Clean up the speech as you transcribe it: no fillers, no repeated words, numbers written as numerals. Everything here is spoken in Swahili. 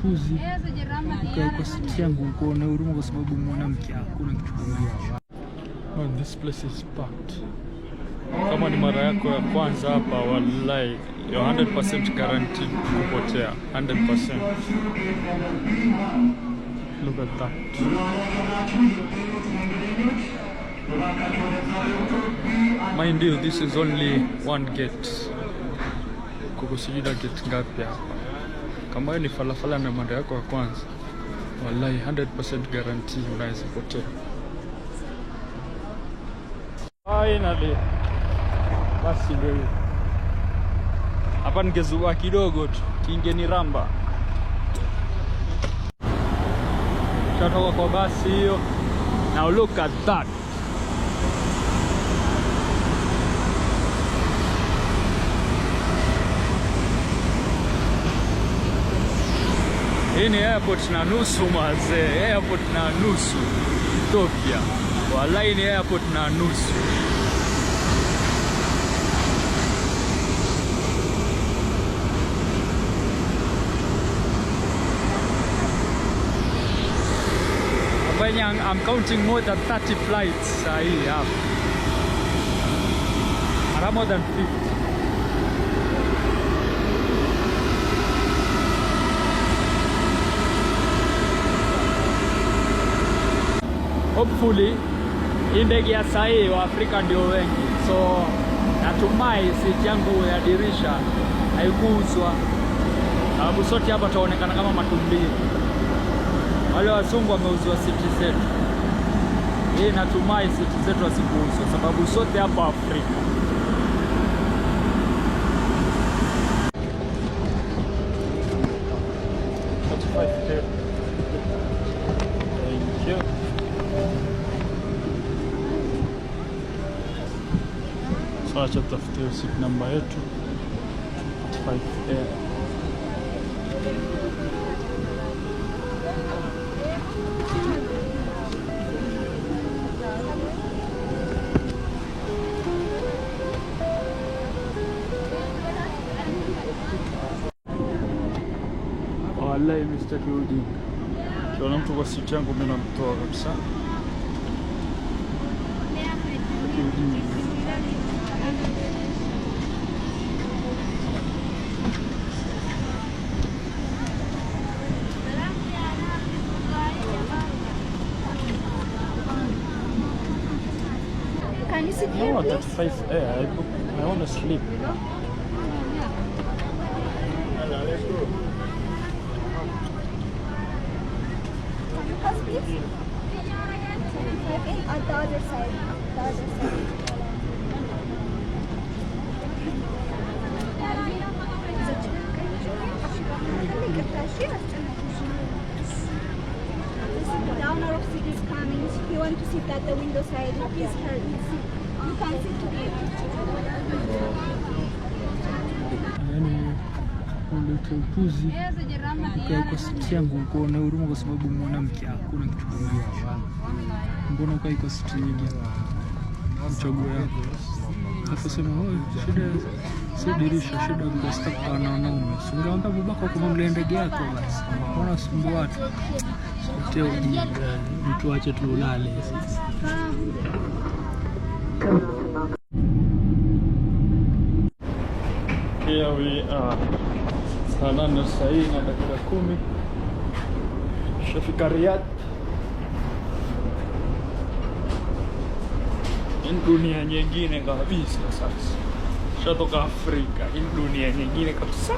upuzi. Kwa siti yangu kuona huruma kwa sababu mwanamke hakuna kitu kingine. Oh, this place is packed. Kama ni mara yako ya kwanza hapa, wallahi you're 100% guaranteed kupotea. 100%. Look at that. Mind you, this is only one gate. Kukusijida gate ngapi hapa? Kama ni falafala na mara yako ya kwanza, wallahi 100% guarantee unaweza potea. Finally. Basi ndio. Hapa ningezuka kidogo tu, kingeni ramba. Tutatoka kwa basi hiyo. Now look at that. Hii ni airport na nusu mazee, airport na nusu Ethiopia. Wallahi ni airport na nusu. I'm counting more than 30 flights here. Around more than 50. Hopefully, ndege ya sahi wa Afrika ndio wengi. So, natumai siti yangu ya dirisha haikuuzwa. Sababu sote hapa tutaonekana kama matumbili. Wale wazungu wameuziwa siti zetu. Hii natumai siti zetu wasikuuzwa sababu sote hapa Afrika. Thank you. So acha tafute seat number yetu 5A. Wallahi mistaki ujinga. Kiona mtu kwa siti yangu mimi namtoa kabisa. Can you sit here? No, that's 5A. I want to sleep. Please. On the other side. The other side. The owner of seat is coming. You want to sit at the window side? Please hurry. You can sit here. Ulete upuzi. Kwa siti yangu kuona huruma kwa sababu mwanamke hakuna kitu kingine. Mbona ukai kwa siti nyingine? Mchaguo yako. Akasema wewe shida si dirisha, shida kwa staka na wanaume. Ungeomba babako kama mle ndege yako basi. Mbona sumbu watu? Sote ujinga. Mtu ache tulale sisi. Here we are. Saa 8 sahi na dakika 10. Shafika Riyadh. Hii dunia nyingine kabisa sasa. Shatoka Afrika, hii dunia nyingine kabisa.